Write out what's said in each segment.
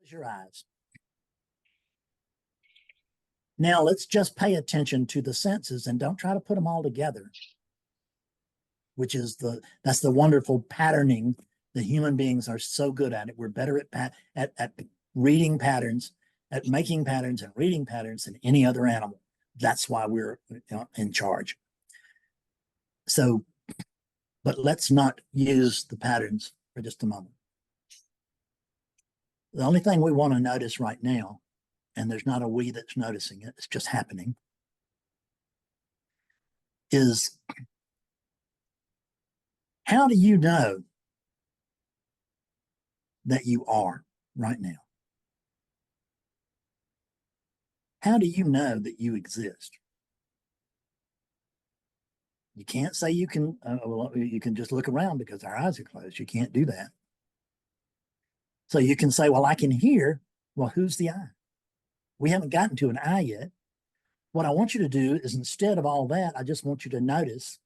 Close your eyes. Now let's just pay attention to the senses and don't try to put them all together, which is that's the wonderful patterning that human beings are so good at. It. We're better at reading patterns, at making patterns and reading patterns than any other animal. That's why we're in charge. So, but let's not use the patterns for just a moment. The only thing we want to notice right now, and there's not a we that's noticing it, it's just happening, is how do you know that you are right now? How do you know that you exist? You can't say you can, well, you can just look around because our eyes are closed. You can't do that. So you can say, well, I can hear. Well, who's the I? We haven't gotten to an I yet. What I want you to do is, instead of all that, I just want you to notice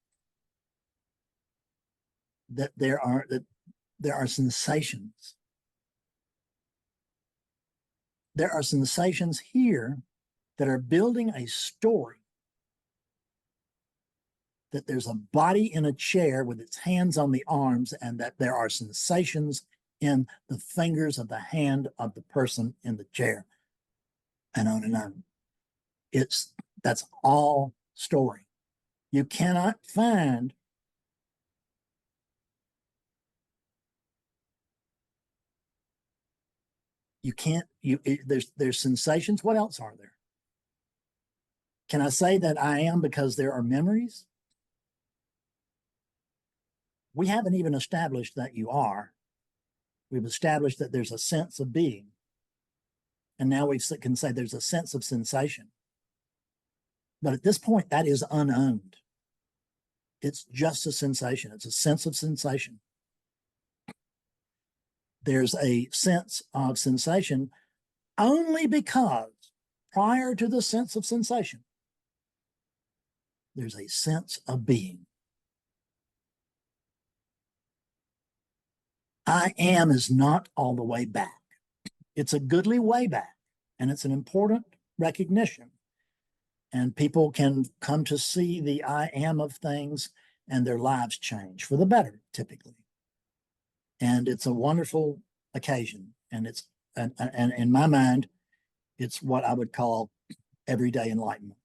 that there are sensations. There are sensations here that are building a story. That there's a body in a chair with its hands on the arms, and that there are sensations in the fingers of the hand of the person in the chair, and on and on. That's all story. You cannot find there's sensations. What else are there? Can I say that I am because there are memories? We haven't even established that you are. We've established that there's a sense of being. And now we can say there's a sense of sensation. But at this point, that is unowned. It's just a sensation. It's a sense of sensation. There's a sense of sensation only because prior to the sense of sensation, there's a sense of being. I am is not all the way back. It's a goodly way back, and it's an important recognition. And people can come to see the I am of things, and their lives change for the better, typically. And it's a wonderful occasion. And in my mind, it's what I would call everyday enlightenment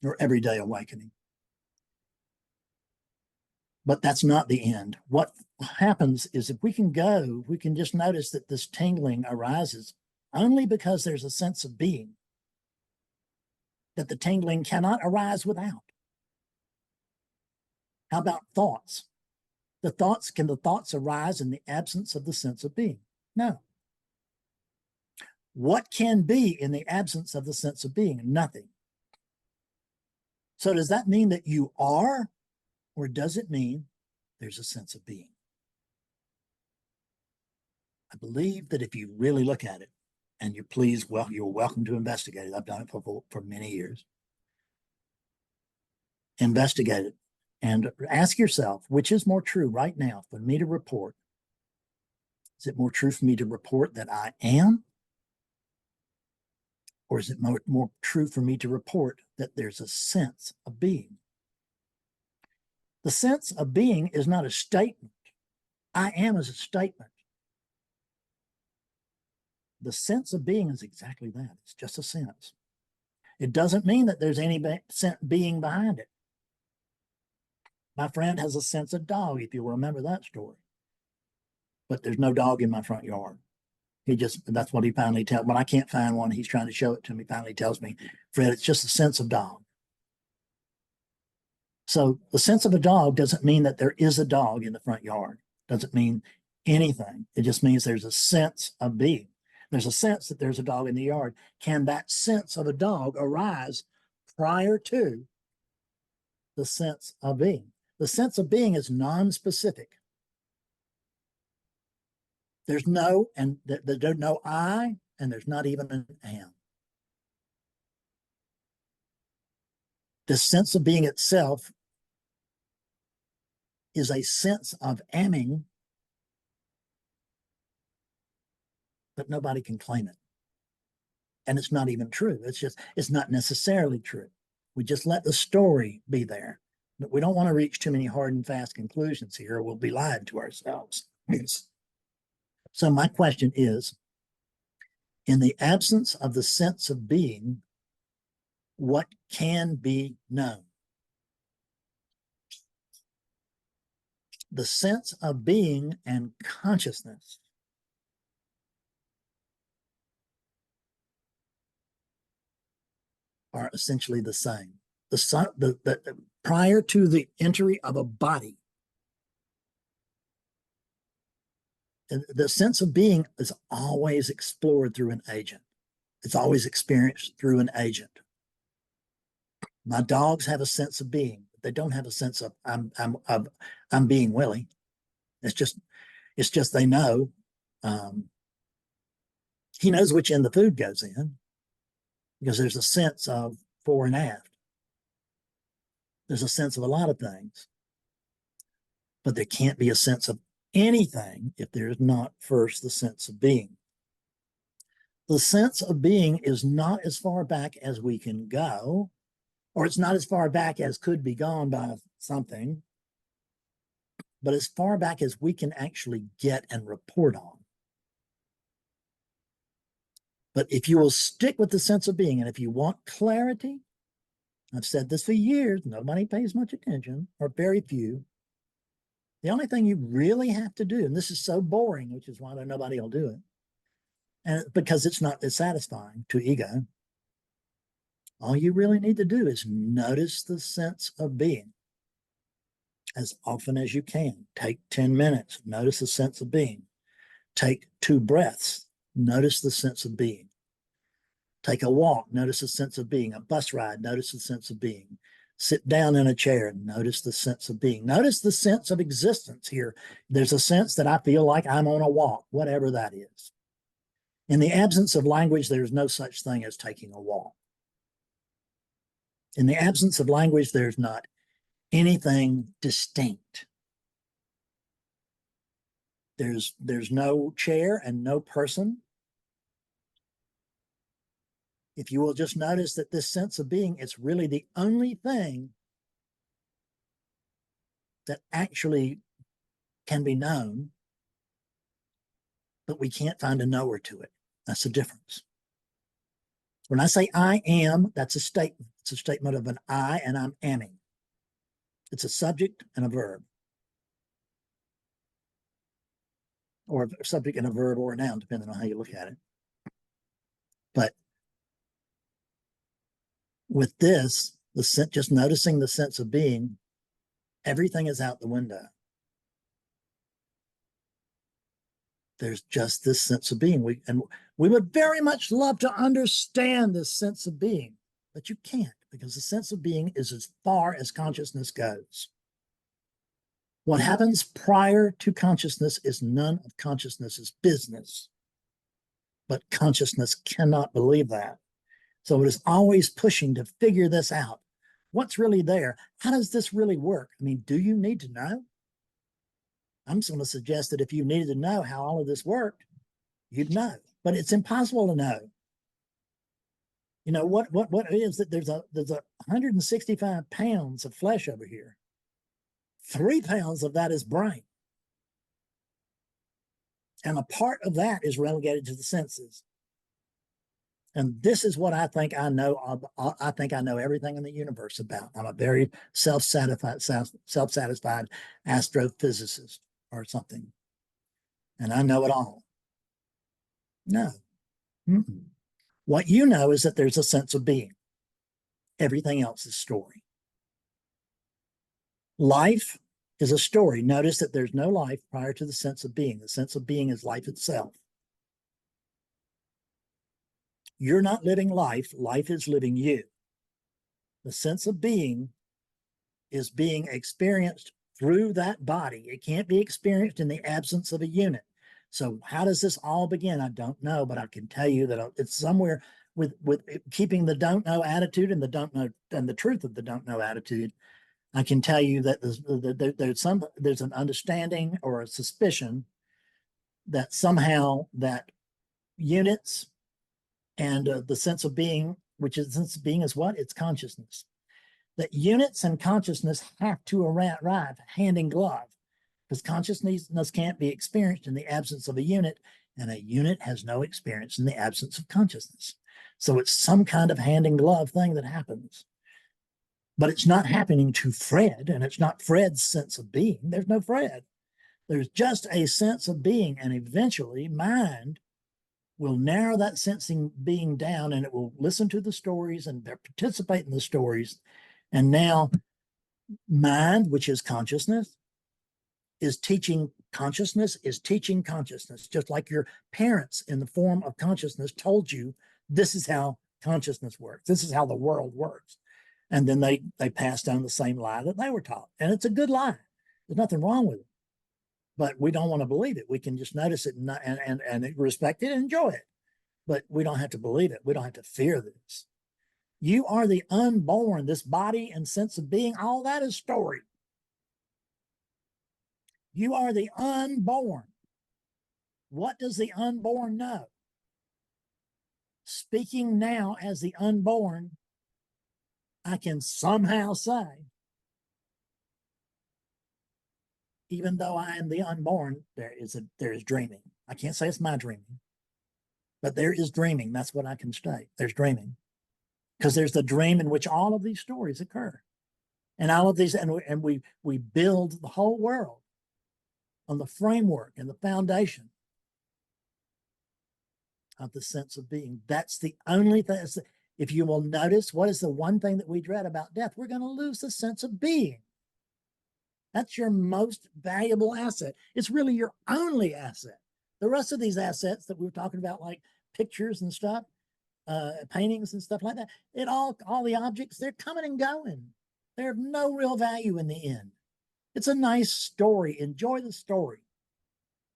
or everyday awakening. But that's not the end. What happens is, if we can just notice that this tingling arises only because there's a sense of being that the tingling cannot arise without. How about thoughts? Can the thoughts arise in the absence of the sense of being? No. What can be in the absence of the sense of being? Nothing. So does that mean that you are, or does it mean there's a sense of being? I believe that if you really look at it, and you please, well, you're welcome to investigate it. I've done it for many years. Investigate it and ask yourself, which is more true right now for me to report? Is it more true for me to report that I am? Or is it more true for me to report that there's a sense of being? The sense of being is not a statement. I am is a statement. The sense of being is exactly that. It's just a sense. It doesn't mean that there's any being behind it. My friend has a sense of dog, if you remember that story. But there's no dog in my front yard. That's what he finally tells. When I can't find one, he's trying to show it to me. Finally tells me, Fred, it's just a sense of dog. So the sense of a dog doesn't mean that there is a dog in the front yard. Doesn't mean anything. It just means there's a sense of being. There's a sense that there's a dog in the yard. Can that sense of a dog arise prior to the sense of being? The sense of being is non-specific. There's no I, and there's not even an am. The sense of being itself is a sense of amming but nobody can claim it. And it's not even true. It's not necessarily true. We just let the story be there. But we don't want to reach too many hard and fast conclusions here, or we'll be lying to ourselves. So my question is, in the absence of the sense of being, what can be known? The sense of being and consciousness are essentially the same. Prior to the entry of a body, the sense of being is always explored through an agent. It's always experienced through an agent. My dogs have a sense of being, but they don't have a sense of I'm being Willie. It's just they know. He knows which end the food goes in because there's a sense of fore and aft. There's a sense of a lot of things, but there can't be a sense of anything if there's not first the sense of being. The sense of being is not as far back as we can go, or it's not as far back as could be gone by something, but as far back as we can actually get and report on. But if you will stick with the sense of being, and if you want clarity, I've said this for years, nobody pays much attention, or very few. The only thing you really have to do, and this is so boring, which is why nobody will do it, and because it's not as satisfying to ego, all you really need to do is notice the sense of being as often as you can. Take 10 minutes, notice the sense of being. Take 2 breaths, notice the sense of being. Take a walk, notice the sense of being. A bus ride, notice the sense of being. Sit down in a chair, notice the sense of being. Notice the sense of existence here. There's a sense that I feel like I'm on a walk, whatever that is. In the absence of language, there's no such thing as taking a walk. In the absence of language, there's not anything distinct. There's no chair and no person. If you will just notice that this sense of being, it's really the only thing that actually can be known, but we can't find a knower to it. That's the difference. When I say I am, that's a statement. It's a statement of an I, and I'm amming. It's a subject and a verb, or a subject and a verb, or a noun, depending on how you look at it. But with this, just noticing the sense of being, everything is out the window. There's just this sense of being. We would very much love to understand this sense of being, but you can't, because the sense of being is as far as consciousness goes. What happens prior to consciousness is none of consciousness's business, but consciousness cannot believe that. So it is always pushing to figure this out. What's really there? How does this really work? I mean, do you need to know? I'm just going to suggest that if you needed to know how all of this worked, you'd know. But it's impossible to know. You know, what is that? There's 165 pounds of flesh over here. 3 pounds of that is brain. And a part of that is relegated to the senses. And this is what I think I know. I think I know everything in the universe about. I'm a very self-satisfied astrophysicist or something. And I know it all. No. Mm-mm. What you know is that there's a sense of being. Everything else is story. Life is a story. Notice that there's no life prior to the sense of being. The sense of being is life itself. You're not living life. Life is living you. The sense of being is being experienced through that body. It can't be experienced in the absence of a unit. So how does this all begin? I don't know, but I can tell you that it's somewhere with keeping the don't know attitude and the don't know and the truth of the don't know attitude. I can tell you that there's an understanding or a suspicion that somehow that units, and the sense of being, which is the sense of being is what? It's consciousness. That units and consciousness have to arrive hand in glove, because consciousness can't be experienced in the absence of a unit, and a unit has no experience in the absence of consciousness. So it's some kind of hand in glove thing that happens. But it's not happening to Fred, and it's not Fred's sense of being. There's no Fred. There's just a sense of being, and eventually mind will narrow that sensing being down, and it will listen to the stories and participate in the stories. And now mind, which is consciousness, is teaching consciousness, just like your parents in the form of consciousness told you this is how consciousness works. This is how the world works. And then they pass down the same lie that they were taught. And it's a good lie. There's nothing wrong with it. But we don't want to believe it. We can just notice it and respect it and enjoy it. But we don't have to believe it. We don't have to fear this. You are the unborn. This body and sense of being, all that is story. You are the unborn. What does the unborn know? Speaking now as the unborn, I can somehow say, even though I am the unborn, there is dreaming. I can't say it's my dreaming, but there is dreaming. That's what I can state. There's dreaming, because there's the dream in which all of these stories occur, and all of these, and we build the whole world on the framework and the foundation of the sense of being. That's the only thing. If you will notice, what is the one thing that we dread about death? We're going to lose the sense of being. That's your most valuable asset. It's really your only asset. The rest of these assets that we were talking about, like pictures and stuff, paintings and stuff like that, all the objects, they're coming and going. They have no real value in the end. It's a nice story. Enjoy the story.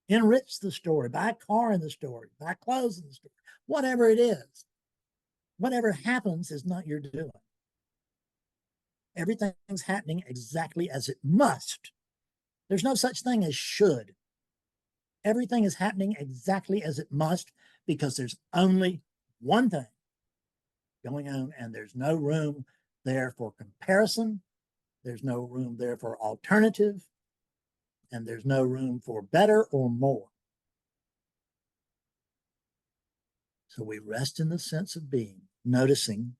Enrich the story. Buy a car in the story. Buy clothes in the story. Whatever it is. Whatever happens is not your doing. Everything's happening exactly as it must. There's no such thing as should. Everything is happening exactly as it must, because there's only one thing going on, and there's no room there for comparison. There's no room there for alternative, and there's no room for better or more. So we rest in the sense of being, noticing.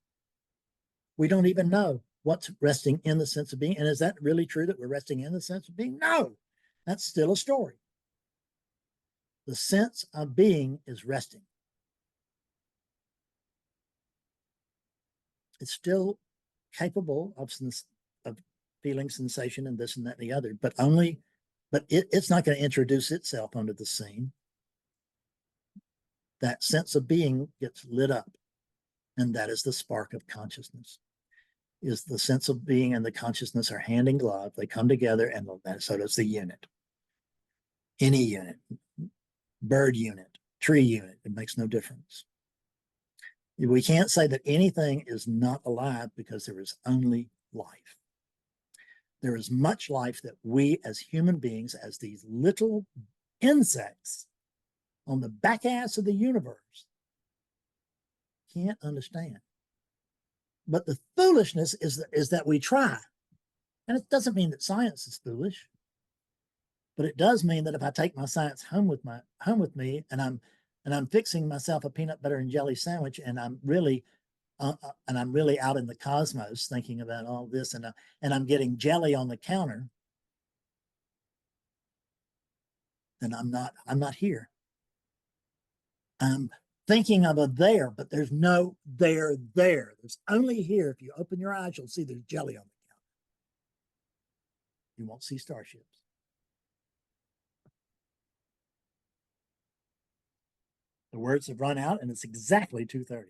We don't even know what's resting in the sense of being. And is that really true that we're resting in the sense of being? No, that's still a story. The sense of being is resting. It's still capable of feeling sensation and this and that and the other, but it's not going to introduce itself onto the scene. That sense of being gets lit up, and that is the spark of consciousness. Is the sense of being and the consciousness are hand in glove. They come together, and so does the unit. Any unit, bird unit, tree unit, it makes no difference. We can't say that anything is not alive, because there is only life. There is much life that we as human beings, as these little insects on the back ass of the universe, can't understand. But the foolishness is that we try. And it doesn't mean that science is foolish, but it does mean that if I take my science home with me, and I'm fixing myself a peanut butter and jelly sandwich, and I'm really out in the cosmos thinking about all this, and I'm getting jelly on the counter, then I'm not here. I'm thinking of a there, but there's no there. There's only here. If you open your eyes, you'll see there's jelly on the counter. You won't see starships. The words have run out, and it's exactly 2:30.